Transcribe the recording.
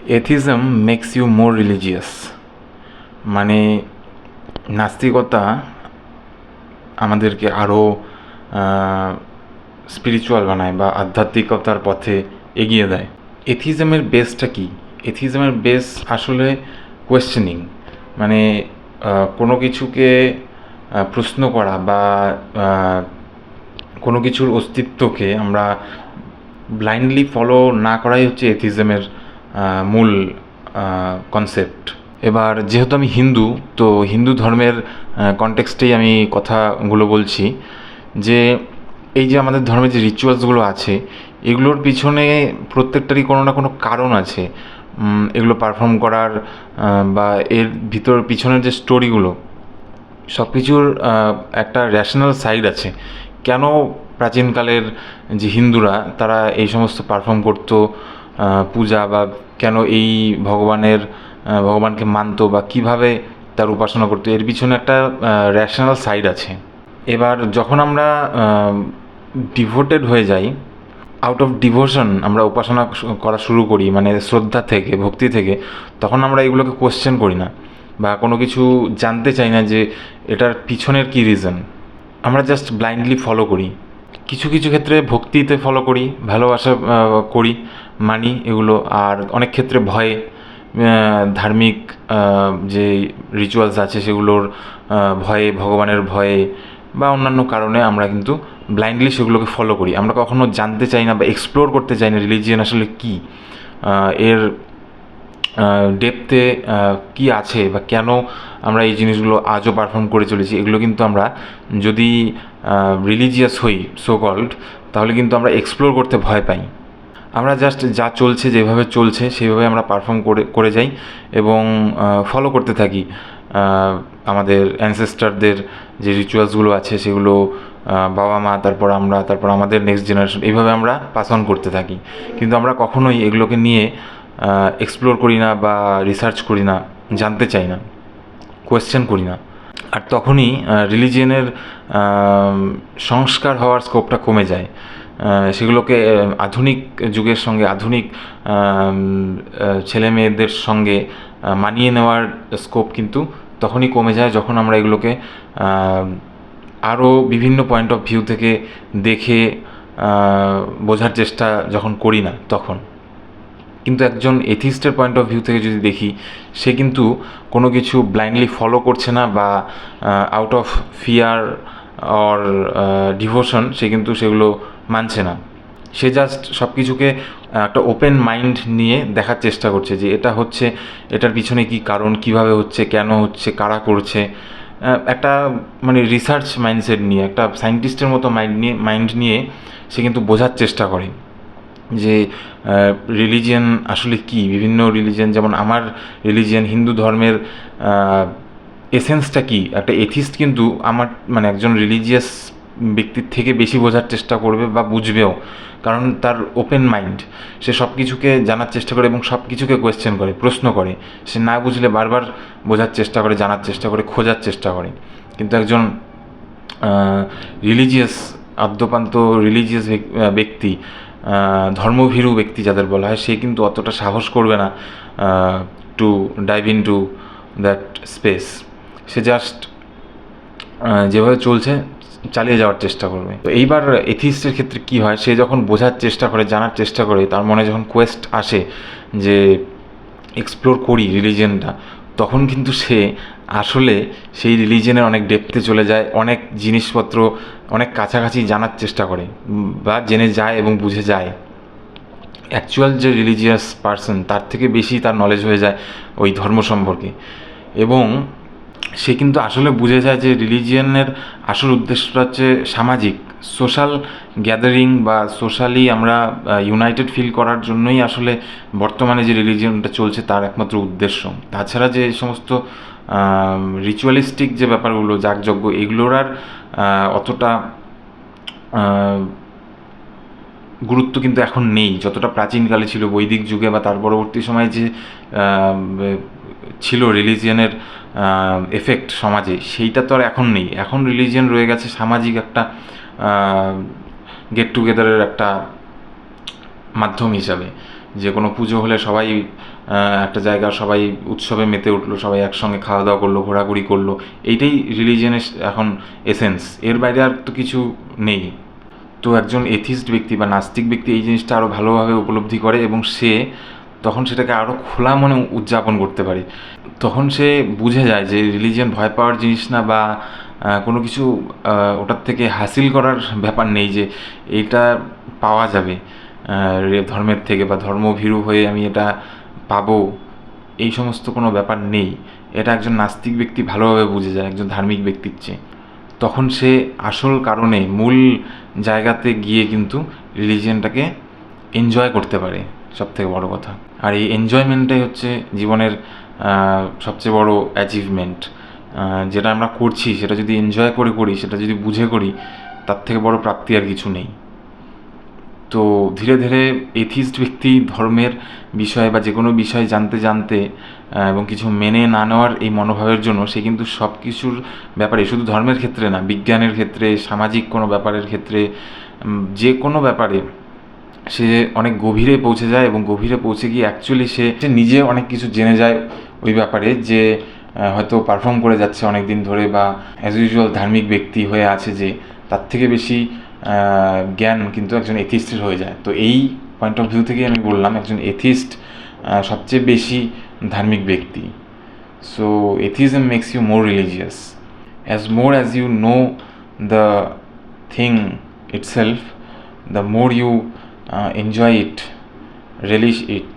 Atheism makes you more religious. মানে নাস্তিকতা আমাদেরকে আরও স্পিরিচুয়াল বানায় বা আধ্যাত্মিকতার পথে এগিয়ে দেয়। এথিজমের বেসটা কি? এথিজমের বেস আসলে কোয়েশ্চেনিং, মানে কোনো কিছুকে প্রশ্ন করা বা কোনো কিছুর অস্তিত্বকে আমরা ব্লাইন্ডলি ফলো না করাই হচ্ছে এথিজমের মূল কনসেপ্ট। এবার যেহেতু আমি হিন্দু, তো হিন্দু ধর্মের কনটেক্সটেই আমি কথাগুলো বলছি যে এই যে আমাদের ধর্মের যে রিচুয়ালসগুলো আছে, এগুলোর পিছনে প্রত্যেকটারই কোনো না কোনো কারণ আছে। এগুলো পারফর্ম করার বা এর ভিতর পিছনের যে স্টোরিগুলো, সব কিছুর একটা র্যাশনাল সাইড আছে। কেন প্রাচীনকালের যে হিন্দুরা তারা এই সমস্ত পারফর্ম করতো পূজা, বা কেন এই ভগবানকে মানতো বা কিভাবে তার উপাসনা করতো, এর পিছনে একটা র্যাশনাল সাইড আছে। এবার যখন আমরা ডিভোটেড হয়ে যাই, আউট অফ ডিভোশন আমরা উপাসনা করা শুরু করি, মানে শ্রদ্ধা থেকে, ভক্তি থেকে, তখন আমরা এগুলোকে কোয়েশ্চেন করি না বা কোনো কিছু জানতে চাই না যে এটার পিছনের কী রিজন। আমরা জাস্ট ব্লাইন্ডলি ফলো করি। কিছু কিছু ক্ষেত্রে ভক্তিতে ফলো করি, ভালোবাসা করি, মানি এগুলো। আর অনেক ক্ষেত্রে ভয়ে, ধার্মিক যে রিচুয়ালস আছে সেগুলোর ভয়ে, ভগবানের ভয়ে বা অন্যান্য কারণে আমরা কিন্তু ব্লাইন্ডলি সেগুলোকে ফলো করি। আমরা কখনো জানতে চাই না বা এক্সপ্লোর করতে চাই না রিলিজিয়ান আসলে কী, এর ডেপথে কী আছে বা কেন আমরা এই জিনিসগুলো আজও পারফর্ম করে চলেছি। এগুলো কিন্তু আমরা যদি রিলিজিয়াস হই সো কল্ড, তাহলে কিন্তু আমরা এক্সপ্লোর করতে ভয় পাই। আমরা জাস্ট যা চলছে, যেভাবে চলছে সেইভাবে আমরা পারফর্ম করে যাই এবং ফলো করতে থাকি আমাদের অ্যানসেস্টারদের যে রিচুয়ালসগুলো আছে সেগুলো, বাবা মা, তারপর আমরা, তারপর আমাদের নেক্সট জেনারেশন, এইভাবে আমরা পাস অন করতে থাকি। কিন্তু আমরা কখনোই এগুলোকে নিয়ে এক্সপ্লোর করি না বা রিসার্চ করি না, জানতে চাই না, কোয়েশ্চেন করি না। আর তখনই রিলিজিয়নের সংস্কার হওয়ার স্কোপটা কমে যায়। সেগুলোকে আধুনিক যুগের সঙ্গে, আধুনিক ছেলে মেয়েদের সঙ্গে মানিয়ে নেওয়ার স্কোপ কিন্তু তখনই কমে যায় যখন আমরা এগুলোকে আরও বিভিন্ন পয়েন্ট অফ ভিউ থেকে দেখে বোঝার চেষ্টা যখন করি না তখন। কিন্তু একজন এথিস্টের পয়েন্ট অফ ভিউ থেকে যদি দেখি, সে কিন্তু কোনো কিছু ব্লাইন্ডলি ফলো করছে না বা out of fear or devotion সে কিন্তু সেগুলো মানছে না। সে জাস্ট সব কিছুকে একটা ওপেন মাইন্ড নিয়ে দেখার চেষ্টা করছে যে এটা হচ্ছে, এটার পিছনে কী কারণ, কিভাবে হচ্ছে, কেন হচ্ছে, কারা করছে। একটা মানে রিসার্চ মাইন্ডসেট নিয়ে, একটা সায়েন্টিস্টের মতো মাইন্ড নিয়ে সে কিন্তু বোঝার চেষ্টা করে যে রিলিজিয়ান আসলে কী। বিভিন্ন রিলিজিয়ান, যেমন আমার রিলিজিয়ান হিন্দু ধর্মের এসেন্সটা কী, একটা এথিস্ট কিন্তু আমার মানে একজন রিলিজিয়াস ব্যক্তির থেকে বেশি বোঝার চেষ্টা করবে বা বুঝবেও, কারণ তার ওপেন মাইন্ড। সে সব কিছুকে জানার চেষ্টা করে এবং সব কিছুকে কোয়েশ্চেন করে, প্রশ্ন করে। সে না বুঝলে বারবার বোঝার চেষ্টা করে, জানার চেষ্টা করে, খোঁজার চেষ্টা করে। কিন্তু একজন রিলিজিয়াস, আদ্যপান্ত রিলিজিয়াস ব্যক্তি, ধর্মভীরু ব্যক্তি যাদের বলা হয়, সে কিন্তু অতটা সাহস করবে না to dive into that space. সে জাস্ট যেভাবে চলছে চালিয়ে যাওয়ার চেষ্টা করবে। তো এইবার এথিস্টের ক্ষেত্রে কী হয়, সে যখন বোঝার চেষ্টা করে, জানার চেষ্টা করে, তার মনে যখন কোয়েস্ট আসে যে এক্সপ্লোর করি রিলিজিয়নটা, তখন কিন্তু সে আসলে সেই রিলিজিয়নের অনেক ডেপথে চলে যায়, অনেক জিনিসপত্র অনেক কাছাকাছি জানার চেষ্টা করে বা জেনে যায় এবং বুঝে যায়। অ্যাকচুয়াল যে রিলিজিয়াস পার্সন, তার থেকে বেশি তার নলেজ হয়ে যায় ওই ধর্ম সম্পর্কে। এবং সে কিন্তু আসলে বুঝে যায় যে রিলিজিয়নের আসল উদ্দেশ্যটা হচ্ছে সামাজিক, সোশ্যাল গ্যাদারিং বা সোশ্যালি আমরা ইউনাইটেড ফিল করার জন্যই আসলে বর্তমানে যে রিলিজিয়নটা চলছে তার একমাত্র উদ্দেশ্য। তাছাড়া যে সমস্ত রিচুয়ালিস্টিক যে ব্যাপারগুলো, যাগযজ্ঞ, এগুলোর আর অতটা গুরুত্ব কিন্তু এখন নেই যতটা প্রাচীনকালে ছিল, বৈদিক যুগে বা তার পরবর্তী সময়ে যে ছিল রিলিজিয়নের এফেক্ট সমাজে, সেইটা তো আর এখন নেই। এখন রিলিজিয়ন রয়ে গেছে সামাজিক একটা গেট টুগেদারের একটা মাধ্যম হিসাবে, যে কোনো পুজো হলে সবাই একটা জায়গা সবাই উৎসবে মেতে উঠলো, সবাই একসঙ্গে খাওয়া দাওয়া করলো, ঘোরাঘুরি করলো, এইটাই রিলিজিয়নের এখন এসেন্স। এর বাইরে আর তো কিছু নেই। তো একজন এথিস্ট ব্যক্তি বা নাস্তিক ব্যক্তি এই জিনিসটা আরও ভালোভাবে উপলব্ধি করে এবং সে তখন সেটাকে আরও খোলা মনে উদযাপন করতে পারে। তখন সে বুঝে যায় যে রিলিজিয়ন ভয় পাওয়ার জিনিস না, বা কোনো কিছু ওটার থেকে হাসিল করার ব্যাপার নেই যে এটা পাওয়া যাবে ধর্মের থেকে, বা ধর্মভীরু হয়ে আমি এটা পাবো, এই সমস্ত কোনো ব্যাপার নেই। এটা একজন নাস্তিক ব্যক্তি ভালোভাবে বুঝে যায় একজন ধার্মিক ব্যক্তির চেয়ে। তখন সে আসল কারণে মূল জায়গাতে গিয়ে কিন্তু রিলিজিয়নটাকে এনজয় করতে পারে, সবথেকে বড় কথা। আর এই এনজয়মেন্টটাই হচ্ছে জীবনের সবচেয়ে বড় অ্যাচিভমেন্ট। যেটা আমরা করছি সেটা যদি এনজয় করে করি, সেটা যদি বুঝে করি, তার থেকে বড় প্রাপ্তি আর কিছু নেই। তো ধীরে ধীরে এথিস্ট ব্যক্তি ধর্মের বিষয়ে বা যে কোনো বিষয় জানতে জানতে এবং কিছু মেনে না নেওয়ার এই মনোভাবের জন্য সে কিন্তু সব কিছুর ব্যাপারে, শুধু ধর্মের ক্ষেত্রে না, বিজ্ঞানের ক্ষেত্রে, সামাজিক কোনো ব্যাপারের ক্ষেত্রে, যে কোনো ব্যাপারে সে অনেক গভীরে পৌঁছে যায়, এবং গভীরে পৌঁছে গিয়ে অ্যাকচুয়ালি সে নিজে অনেক কিছু জেনে যায় ওই ব্যাপারে, যে হয়তো পারফর্ম করে যাচ্ছে অনেক দিন ধরে, বা অ্যাজ ইউজুয়াল ধার্মিক ব্যক্তি হয়ে আছে, যে তার থেকে বেশি জ্ঞান কিন্তু একজন এথিস্টের হয়ে যায়। তো এই পয়েন্ট অফ ভিউ থেকে আমি বললাম একজন এথিস্ট সবচেয়ে বেশি ধার্মিক ব্যক্তি। So atheism makes you more religious. As you know the thing itself, the more you enjoy it, relish it.